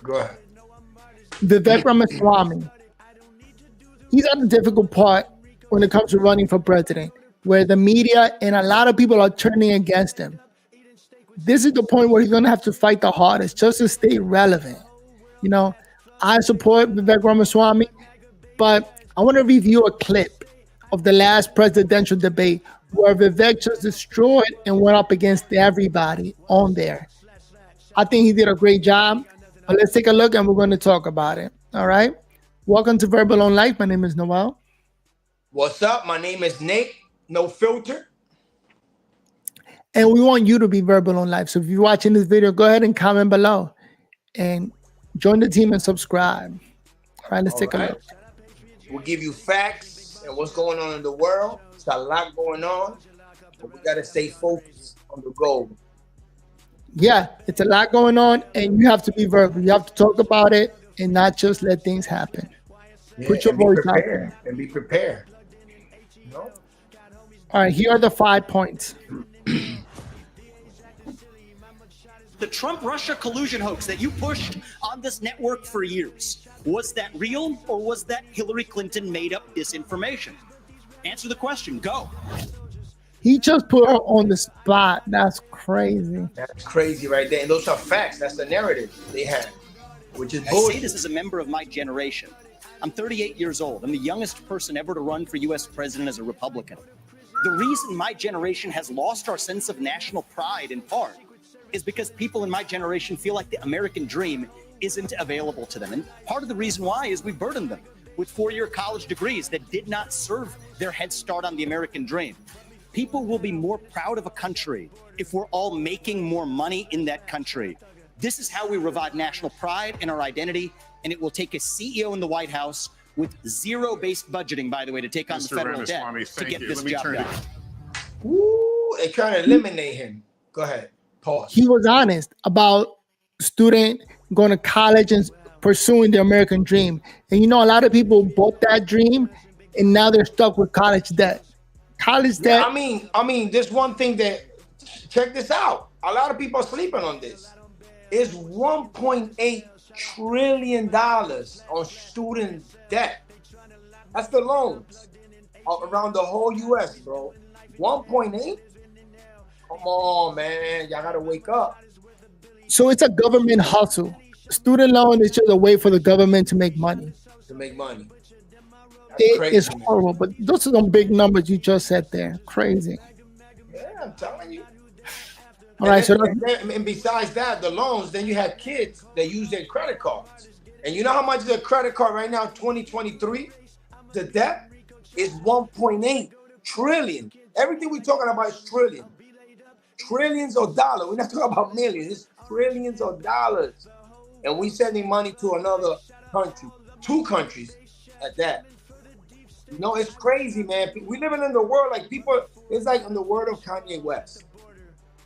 Go ahead. Vivek Ramaswamy. He's at the difficult part when it comes to running for president, where the media and a lot of people are turning against him. This is the point where he's going to have to fight the hardest just to stay relevant. You know, I support Vivek Ramaswamy, but I want to review a clip of the last presidential debate where Vivek just destroyed and went up against everybody on there. I think he did a great job. But let's take a look and we're going to talk about it. All right. Welcome to Verbal on Life. My name is Noel. What's up? My name is Nick. No filter. And we want you to be Verbal on Life. So if you're watching this video, go ahead and comment below and join the team and subscribe. All right, let's take a look. We'll give you facts and what's going on in the world. It's a lot going on, but we got to stay focused on the goal. Yeah, it's a lot going on, and you have to be verbal. You have to talk about it and not just let things happen. Yeah, Put your voice out there. And be prepared. You know? All right, here are the 5 points. The Trump-Russia collusion hoax that you pushed on this network for years, was that real or was that Hillary Clinton made up disinformation? Answer the question. Go. He just put her on the spot. That's crazy. That's crazy right there. And those are facts. That's the narrative they have, which is bullshit. I say this as a member of my generation. I'm 38 years old. I'm the youngest person ever to run for U.S. president as a Republican. The reason my generation has lost our sense of national pride in part is because people in my generation feel like the American dream isn't available to them. And part of the reason why is we burdened them with four-year college degrees that did not serve their head start on the American dream. People will be more proud of a country if we're all making more money in that country. This is how we revive national pride and our identity, and it will take a CEO in the White House with zero-based budgeting, by the way, to take on the federal debt to get this job done. Ooh, they're trying to eliminate him. Go ahead. Pause. He was honest about student going to college and pursuing the American dream. And you know, a lot of people bought that dream and now they're stuck with college debt. College debt. Yeah, I mean, there's one thing that, check this out. A lot of people are sleeping on this. It's $1.8 trillion on student debt. That's the loans around the whole U.S., bro. 1.8? Come on, man. Y'all got to wake up. So it's a government hustle. Student loan is just a way for the government to make money. To make money. It is horrible, but those are some big numbers you just said there. Crazy. Yeah, I'm telling you. All right, and besides that, the loans, then you have kids that use their credit cards. And you know how much is a credit card right now, 2023? The debt is 1.8 trillion. Everything we're talking about is trillion. Trillions of dollars. We're not talking about millions. It's trillions of dollars. And we're sending money to another country, 2 countries at that. You know, it's crazy, man. We living in the world like people, it's like in the word of Kanye West.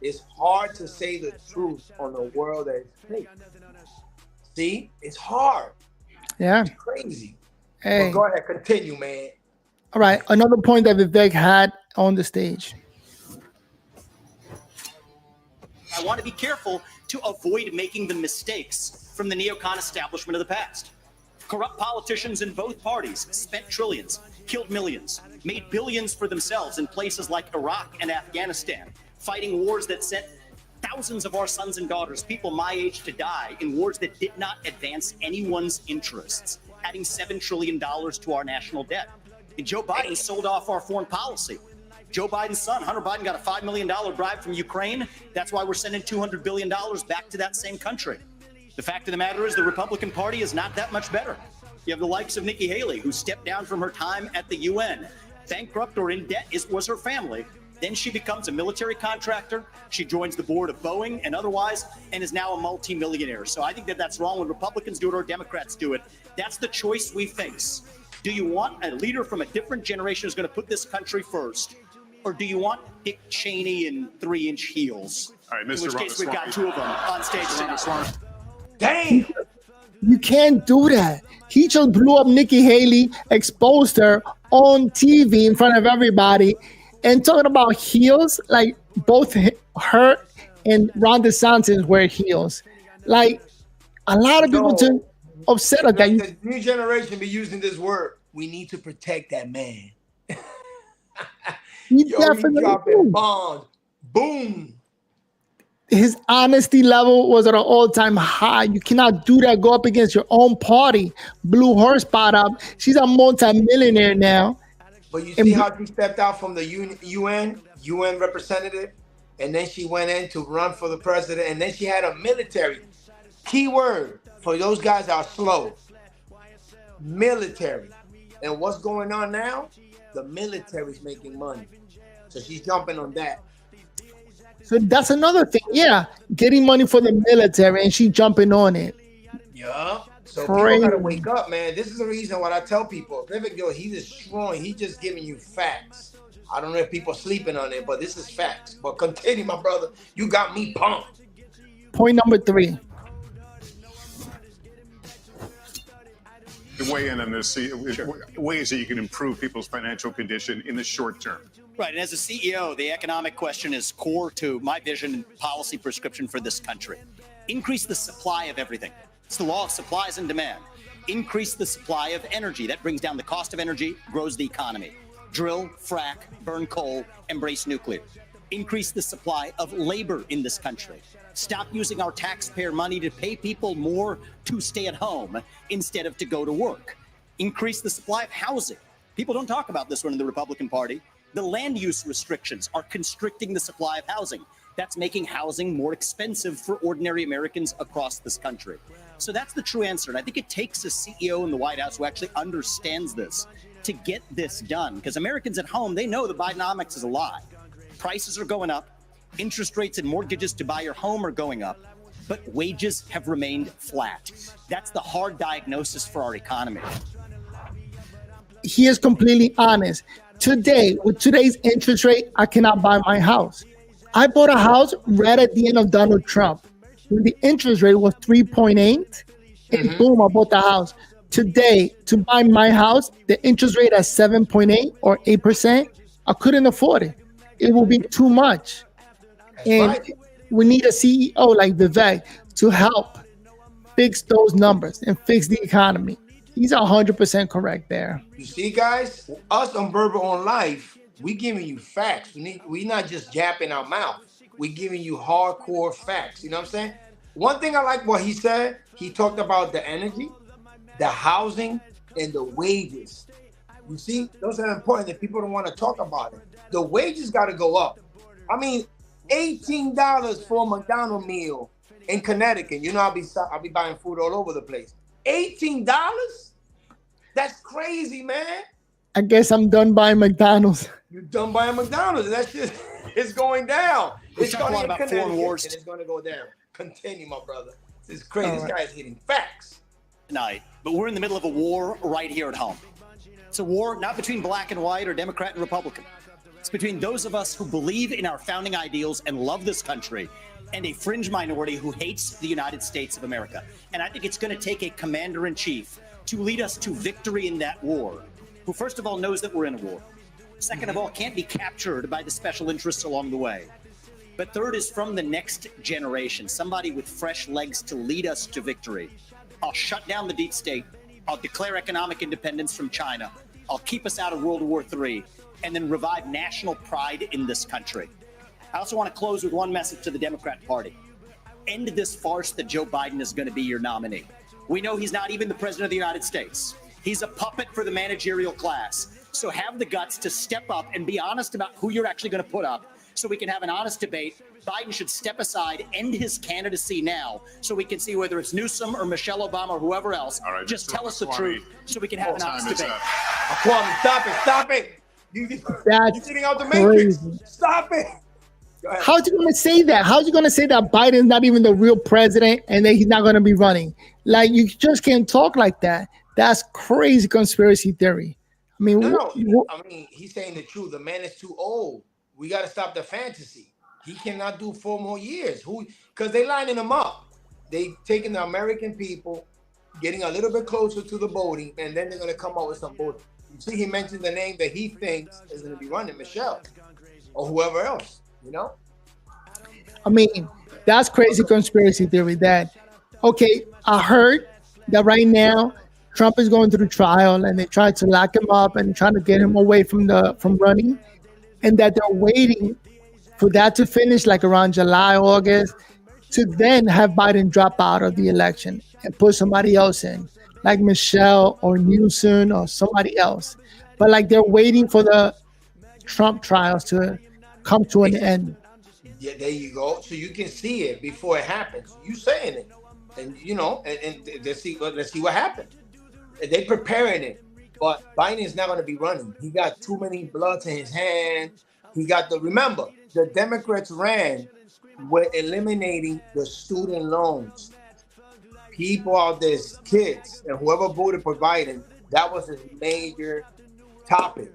It's hard to say the truth on a world that is fake. See, it's hard. Yeah. It's crazy. Hey. Well, go ahead, continue, man. All right, another point that Vivek had on the stage. I want to be careful to avoid making the mistakes from the neocon establishment of the past. Corrupt politicians in both parties spent trillions, killed millions, made billions for themselves in places like Iraq and Afghanistan, fighting wars that sent thousands of our sons and daughters, people my age, to die in wars that did not advance anyone's interests, adding $7 trillion to our national debt. And Joe Biden sold off our foreign policy. Joe Biden's son, Hunter Biden, got a $5 million bribe from Ukraine. That's why we're sending $200 billion back to that same country. The fact of the matter is the Republican Party is not that much better. You have the likes of Nikki Haley, who stepped down from her time at the UN. Bankrupt or in debt was her family. Then she becomes a military contractor. She joins the board of Boeing and otherwise, and is now a multimillionaire. So I think that that's wrong when Republicans do it or Democrats do it. That's the choice we face. Do you want a leader from a different generation who's going to put this country first? Or do you want Dick Cheney in 3-inch heels? All right, Mr. In which case, we've got 2 of them on stage tonight. Damn! You can't do that. He just blew up Nikki Haley, exposed her on TV in front of everybody, and talking about heels, like both her and Ron DeSantis wear heels. Like, A lot of people too upset at that. The new generation be using this word. We need to protect that man. He Yo, he definitely dropping bombs. Boom. His honesty level was at an all-time high. You cannot do that. Go up against your own party. Blew her spot up. She's a multi-millionaire now. But you see how she stepped out from the UN representative, and then she went in to run for the president, and then she had a military. Key word for those guys that are slow. Military. And what's going on now? The military's making money. So she's jumping on that. So that's another thing. Yeah, getting money for the military, and she jumping on it. Yeah. So people gotta wake up, man. This is the reason why I tell people, Vivek, yo, he's destroying. He's just giving you facts. I don't know if people are sleeping on it, but this is facts. But continue, my brother. You got me pumped. Point number 3. To weigh in on this, ways that you can improve people's financial condition in the short term. Right. And as a CEO, the economic question is core to my vision and policy prescription for this country. Increase the supply of everything. It's the law of supplies and demand. Increase the supply of energy. That brings down the cost of energy, grows the economy. Drill, frack, burn coal, embrace nuclear. Increase the supply of labor in this country. Stop using our taxpayer money to pay people more to stay at home instead of to go to work. Increase the supply of housing. People don't talk about this one in the Republican Party. The land use restrictions are constricting the supply of housing. That's making housing more expensive for ordinary Americans across this country. So that's the true answer. And I think it takes a CEO in the White House who actually understands this to get this done. Because Americans at home, they know the Bidenomics is a lie. Prices are going up. Interest rates and mortgages to buy your home are going up. But wages have remained flat. That's the hard diagnosis for our economy. He is completely honest. Today, with today's interest rate, I cannot buy my house. I bought a house right at the end of Donald Trump, when the interest rate was 3.8, and boom, I bought the house. Today, to buy my house, the interest rate at 7.8 or 8%, I couldn't afford it. It will be too much. And we need a CEO like Vivek to help fix those numbers and fix the economy. He's 100% correct there. You see, guys, us on Verbal on Life, we giving you facts. We not just japping our mouth. We giving you hardcore facts. You know what I'm saying? One thing I like what he said, he talked about the energy, the housing, and the wages. You see, those are important that people don't want to talk about it. The wages got to go up. I mean, $18 for a McDonald's meal in Connecticut. You know, I'll be buying food all over the place. $18? That's crazy, man. I guess I'm done buying McDonald's. You're done buying McDonald's. That's just, it's going down. It's going to about foreign wars. And it's going to go down. Continue, my brother. This is crazy. This guy's hitting facts. Tonight, but we're in the middle of a war right here at home. It's a war not between black and white or Democrat and Republican. It's between those of us who believe in our founding ideals and love this country and a fringe minority who hates the United States of America. And I think it's going to take a commander-in-chief to lead us to victory in that war, who first of all knows that we're in a war. Second of all, can't be captured by the special interests along the way. But third is from the next generation, somebody with fresh legs to lead us to victory. I'll shut down the deep state. I'll declare economic independence from China. I'll keep us out of World War III, and then revive national pride in this country. I also want to close with one message to the Democrat Party. End this farce that Joe Biden is going to be your nominee. We know he's not even the president of the United States. He's a puppet for the managerial class. So have the guts to step up and be honest about who you're actually going to put up so we can have an honest debate. Biden should step aside, end his candidacy now, so we can see whether it's Newsom or Michelle Obama or whoever else. All right, just tell us the truth so we can have an honest debate. Kwame, stop it. You're getting out the crazy. matrix. Stop it. How's he going to say that? How's he going to say that Biden's not even the real president and that he's not going to be running? Like, you just can't talk like that. That's crazy conspiracy theory. I mean, I mean, he's saying the truth. The man is too old. We got to stop the fantasy. He cannot do 4 more years. Because they lining him up. They taking the American people, getting a little bit closer to the voting, and then they're going to come up with some voting. You see, he mentioned the name that he thinks is going to be running, Michelle, or whoever else, you know? I mean, that's crazy conspiracy theory that Okay, I heard that right now Trump is going through trial and they tried to lock him up and trying to get him away from running, and that they're waiting for that to finish like around July, August, to then have Biden drop out of the election and put somebody else in, like Michelle or Newsom or somebody else. But like they're waiting for the Trump trials to come to an end. Yeah, there you go. So you can see it before it happens. You saying it, and and let's see what happens. They preparing it, but Biden is not going to be running. He got too many bloods in his hand. Remember, the Democrats ran with eliminating the student loans. People out there, kids, and whoever voted for Biden, that was a major topic.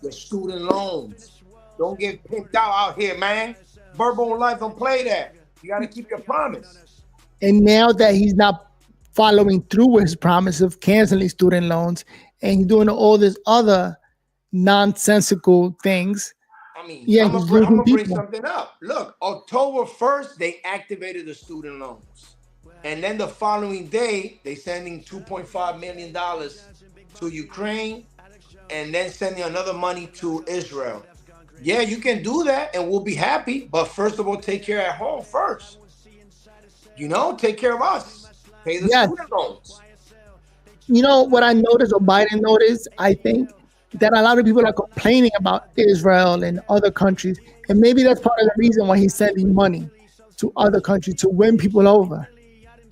The student loans. Don't get pimped out here, man. Verbal life, don't play that. You got to keep your promise. And now that he's not following through with his promise of canceling student loans and he's doing all this other nonsensical things. I mean, yeah, I'm gonna bring something up. Look, October 1st, they activated the student loans. And then the following day, they sending $2.5 million to Ukraine and then sending another money to Israel. Yeah, you can do that and we'll be happy. But first of all, take care at home first. Take care of us. Pay the student loans. You know what I noticed, or Biden noticed, I think, that a lot of people are complaining about Israel and other countries. And maybe that's part of the reason why he's sending money to other countries to win people over.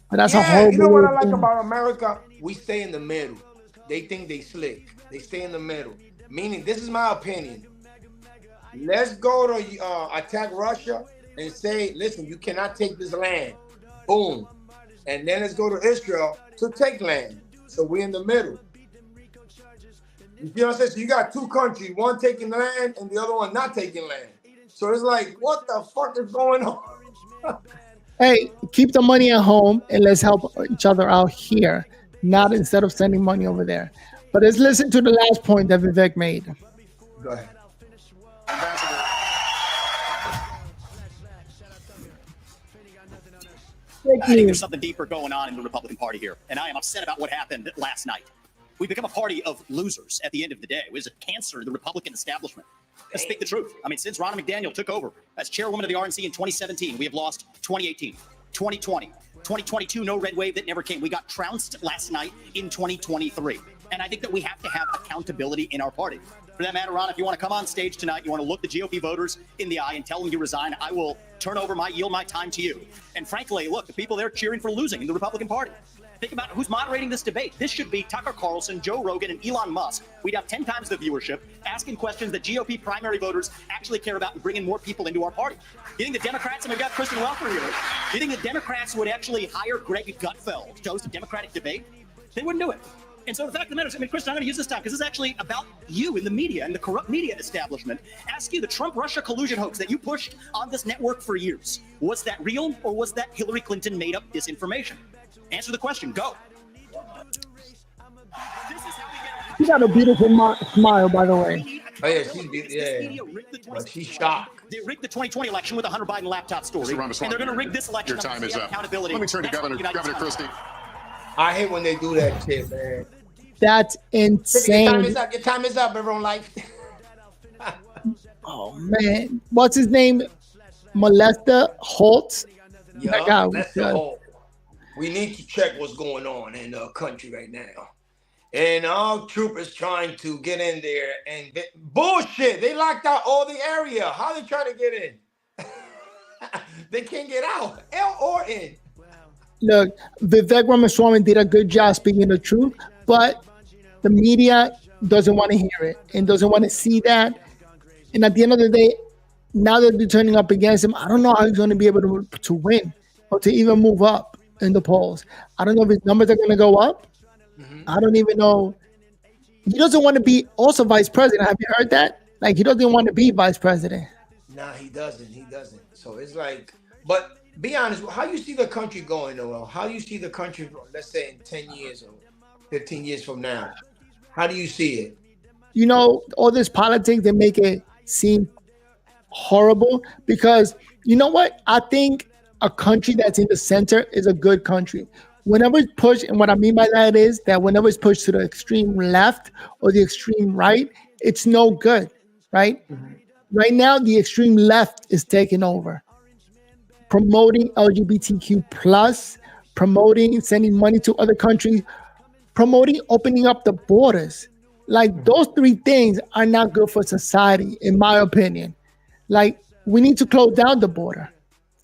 But that's a horrible. You know what I like about America? We stay in the middle. They think they slick. They stay in the middle. Meaning, this is my opinion. Let's go to attack Russia and say, listen, you cannot take this land. Boom. And then let's go to Israel to take land. So we're in the middle. You know what I'm saying? So you got two countries, one taking land and the other one not taking land. So it's like, what the fuck is going on? Hey, keep the money at home and let's help each other out here, not instead of sending money over there. But let's listen to the last point that Vivek made. Go ahead. I think there's something deeper going on in the Republican Party here, and I am upset about what happened last night. We've become a party of losers at the end of the day. It was a cancer to the Republican establishment. Let's speak the truth. I mean, since Ronna McDaniel took over as chairwoman of the RNC in 2017, we have lost 2018, 2020, 2022, no red wave that never came. We got trounced last night in 2023. And I think that we have to have accountability in our party. For that matter, Ron, if you want to come on stage tonight, you want to look the GOP voters in the eye and tell them you resign, I will yield my time to you. And frankly, look, the people there cheering for losing in the Republican Party. Think about who's moderating this debate. This should be Tucker Carlson, Joe Rogan, and Elon Musk. We'd have 10 times the viewership, asking questions that GOP primary voters actually care about and bringing more people into our party. You think the Democrats, and we've got Kristen Welker here, you think the Democrats would actually hire Greg Gutfeld to host a Democratic debate? They wouldn't do it. And so the fact of the matter is, Kristen, I'm going to use this time because this is actually about you in the media and the corrupt media establishment. Ask you, the Trump-Russia collusion hoax that you pushed on this network for years, was that real or was that Hillary Clinton made up disinformation? Answer the question. Go. She got a beautiful smile, by the way. Oh, yeah, she's beautiful. Yeah. But she's shocked. They rigged the 2020 election with a Hunter Biden laptop story. And they're going to rig this election. Your time is up. Accountability. Let me turn to Governor Christie. I hate when they do that shit, man. That's insane. Your time is up, everyone. Like, oh man, what's his name? Molester Holt. That guy was good. We need to check what's going on in the country right now. And our troopers trying to get in there and bullshit. They locked out all the area. How they trying to get in? They can't get out, L or in. Look, Vivek Ramaswamy did a good job speaking the truth, but the media doesn't want to hear it and doesn't want to see that. And at the end of the day, now that they're turning up against him, I don't know how he's going to be able to win or to even move up in the polls. I don't know if his numbers are going to go up. Mm-hmm. I don't even know. He doesn't want to be also vice president. Have you heard that? Like, he doesn't want to be vice president. Nah, he doesn't. He doesn't. So it's like, but be honest, how you see the country going, Noel? How do you see the country, let's say in 10 years or 15 years from now? How do you see it? You know, all this politics, they make it seem horrible because, you know what? I think a country that's in the center is a good country. Whenever it's pushed, and what I mean by that is that whenever it's pushed to the extreme left or the extreme right, it's no good, right? Right now, the extreme left is taking over, promoting LGBTQ plus, promoting sending money to other countries, promoting opening up the borders. Like those three things are not good for society, in my opinion. Like we need to close down the border.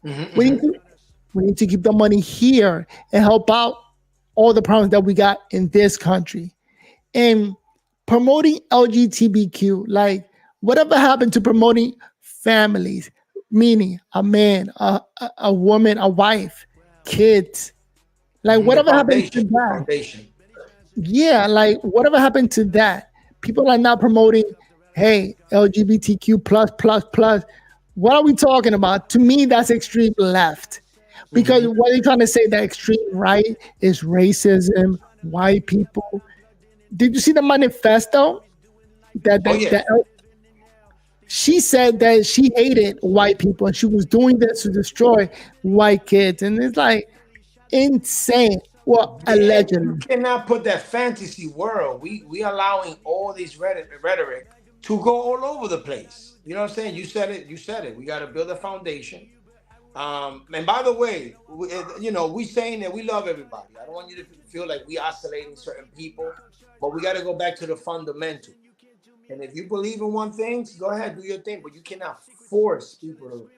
We need to we need to keep the money here and help out all the problems that we got in this country. And promoting LGBTQ, like whatever happened to promoting families, meaning a man, a woman, a wife, kids, like The whatever happened to foundation. The that? foundation. Yeah, like whatever happened to that? People are now promoting, hey, LGBTQ plus plus plus. What are we talking about? To me, that's extreme left. Because what are you trying to say? That extreme right is racism, white people. Did you see the manifesto? Oh yeah. That she said that she hated white people and she was doing this to destroy white kids. And it's like insane. Well, Yeah, allegedly. you cannot put that fantasy world. We allowing all these rhetoric to go all over the place. You know what I'm saying? You said it. You said it. We got to build a foundation. And by the way, we saying that we love everybody. I don't want you to feel like we isolating certain people, but we got to go back to the fundamental. And if you believe in one thing, go ahead, do your thing. But you cannot force people to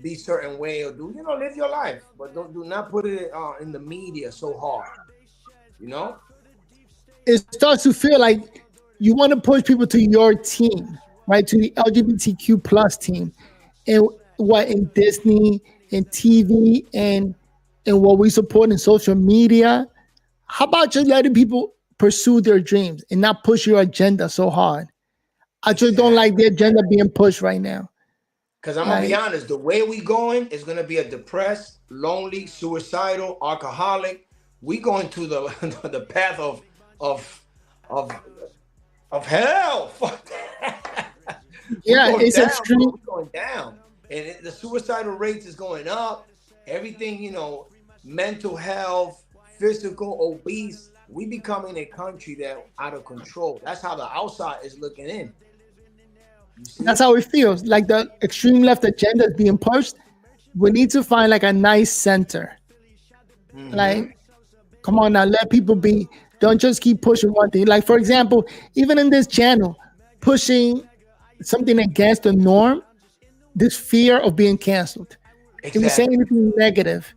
be certain way or live your life. But do not put it in the media so hard. You know? It starts to feel like you want to push people to your team, right? To the LGBTQ plus team. And what in Disney and TV and what we support in social media. How about just letting people pursue their dreams and not push your agenda so hard? I just don't like the agenda being pushed right now. Because I'm gonna be honest, the way we going is gonna be a depressed, lonely, suicidal, alcoholic. We going to the the path of hell. Fuck that. Yeah, it's down, extreme. We're going down, and the suicidal rates is going up. Everything, mental health, physical, obese. We becoming a country that out of control. That's how the outside is looking in. That's how it feels. Like the extreme left agenda is being pushed. We need to find like a nice center. Like, come on now, let people be. Don't just keep pushing one thing. Like, for example, even in this channel, pushing something against the norm, this fear of being canceled. If we say anything negative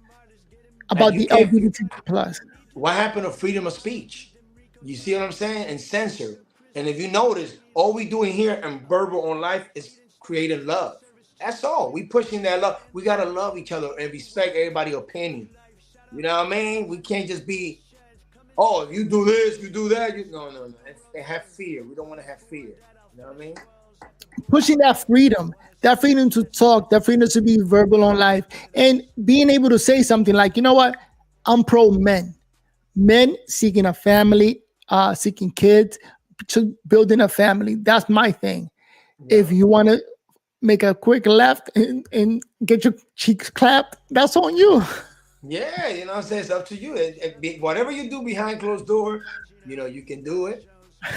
about the LGBT plus. What happened to freedom of speech? You see what I'm saying? And censor. And if you notice, all we doing here in Verbal on Life is creating love. That's all. We pushing that love. We gotta love each other and respect everybody's opinion. You know what I mean? We can't just be, if you do this, you do that. No. They have fear. We don't want to have fear. You know what I mean? Pushing that freedom to talk, that freedom to be verbal on life, and being able to say something like, you know what? I'm pro men. Men seeking a family, seeking kids, building a family. That's my thing. Yeah. If you want to make a quick left and get your cheeks clapped, that's on you. Yeah, you know what I'm saying? It's up to you. Whatever you do behind closed door, you can do it.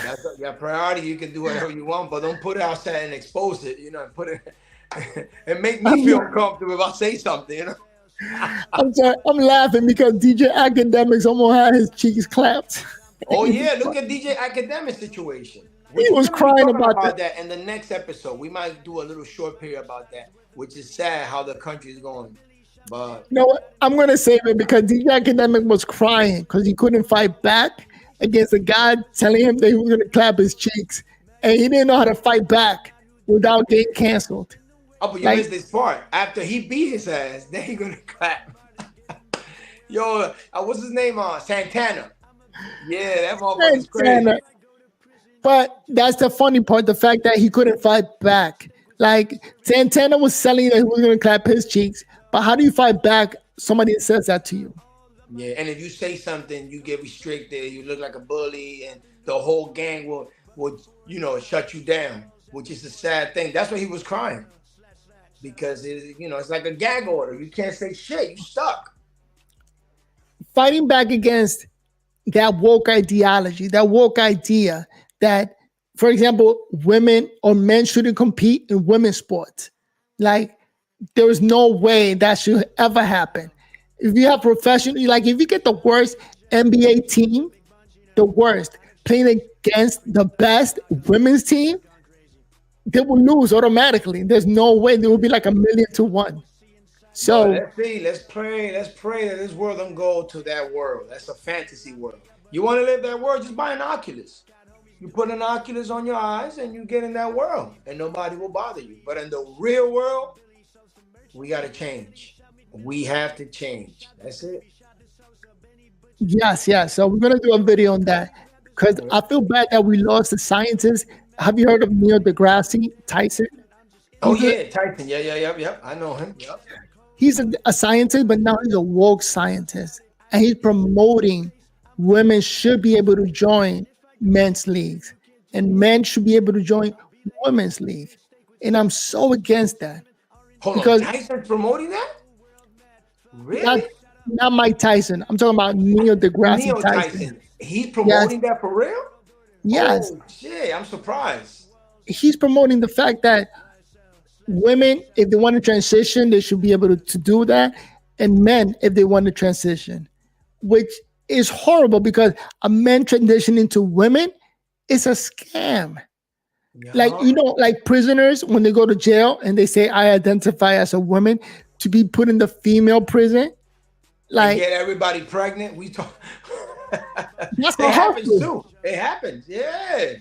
That's your priority. You can do whatever you want, but don't put it outside and expose it, and put it and make me feel uncomfortable if I say something, I'm sorry, I'm laughing because DJ Academics almost had his cheeks clapped. Oh yeah, look at DJ Academic situation. He was crying about that in the next episode. We might do a little short period about that, which is sad how the country is going. But you know what? I'm gonna save it because DJ Academic was crying because he couldn't fight back against a guy telling him that he was gonna clap his cheeks, and he didn't know how to fight back without getting canceled. Oh, but you missed this part. After he beat his ass, then he gonna clap. Yo, what's his name? Santana. Yeah, that motherfucker's crazy. But that's the funny part, the fact that he couldn't fight back. Like, Santana was selling that he was going to clap his cheeks, but how do you fight back somebody that says that to you? Yeah, and if you say something, you get restricted, you look like a bully, and the whole gang will shut you down, which is a sad thing. That's why he was crying. because it's like a gag order. You can't say shit. You stuck. Fighting back against that woke ideology, that woke idea that, for example, women or men shouldn't compete in women's sports. Like, there is no way that should ever happen. If you have professional, like if you get the worst NBA team, the worst, playing against the best women's team, they will lose automatically. There's no way. There will be like 1,000,000 to 1. So let's see. Let's pray. Let's pray that this world don't go to that world. That's a fantasy world. You want to live that world? Just buy an Oculus. You put an Oculus on your eyes and you get in that world, and nobody will bother you. But in the real world, we got to change. We have to change. That's it. yes, yes. So we're gonna do a video on that because I feel bad that we lost the scientists. Have you heard of Neil deGrasse Tyson? Oh He's a- yeah, Tyson. Yeah, yep. I know him. Yep. He's a scientist, but now he's a woke scientist, and he's promoting women should be able to join men's leagues, and men should be able to join women's league. And I'm so against that. Hold Because- on, Tyson's promoting that? Really? Not Mike Tyson. I'm talking about Neil deGrasse Neil Tyson. Tyson. He's promoting that for real? Yes, Oh, shit, I'm surprised. he's promoting the fact that women, if they want to transition, they should be able to do that, and men, if they want to transition, which is horrible because a man transitioning to women is a scam. Like, like prisoners, when they go to jail and they say, I identify as a woman, to be put in the female prison. Like, get everybody pregnant. We talk. That's It happens hustle. too. It happens. Yeah.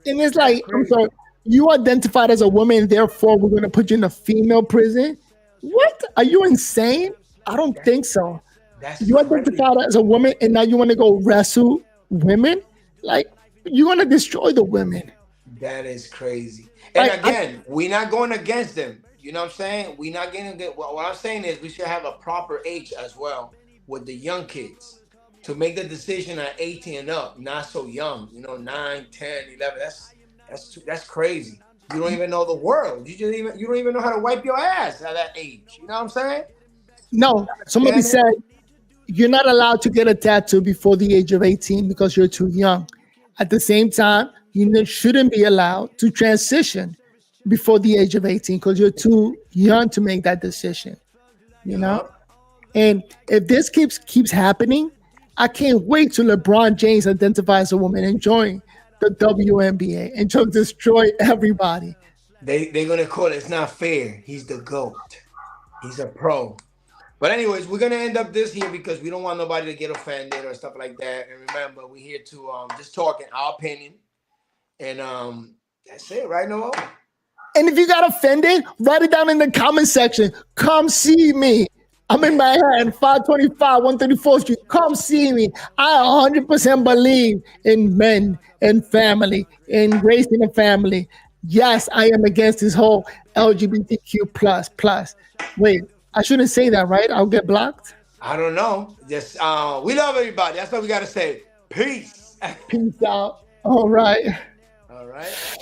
And it's like, I'm crazy. sorry, you identified as a woman, therefore we're going to put you in a female prison. What? Are you insane? I don't think so. That's You crazy. identified as a woman and now you want to go wrestle women? Like, you want to destroy the women. That is crazy. And Like, again, we're not going against them. You know what I'm saying? We're not getting good. What I'm saying is we should have a proper age as well with the young kids to make the decision at 18 and up, not so young. 9, 10, 11. That's crazy. You don't even know the world. You don't even know how to wipe your ass at that age. You know what I'm saying? No, somebody said you're not allowed to get a tattoo before the age of 18 because you're too young. At the same time, you shouldn't be allowed to transition before the age of 18 because you're too young to make that decision. You know? And if this keeps happening, I can't wait till LeBron James identifies as a woman and join the WNBA and just destroy everybody. They're gonna call it. It's not fair. He's the GOAT. He's a pro. But anyways, we're gonna end up this here because we don't want nobody to get offended or stuff like that. And remember, we're here to just talk in our opinion. And that's it, right, Noah? And if you got offended, write it down in the comment section. Come see me. I'm in Manhattan, 525, 134th Street. Come see me. I 100% believe in men and family, in raising a family. Yes, I am against this whole LGBTQ plus. Wait, I shouldn't say that, right? I'll get blocked. I don't know. Just we love everybody. That's what we gotta say. Peace. Peace out. All right. All right.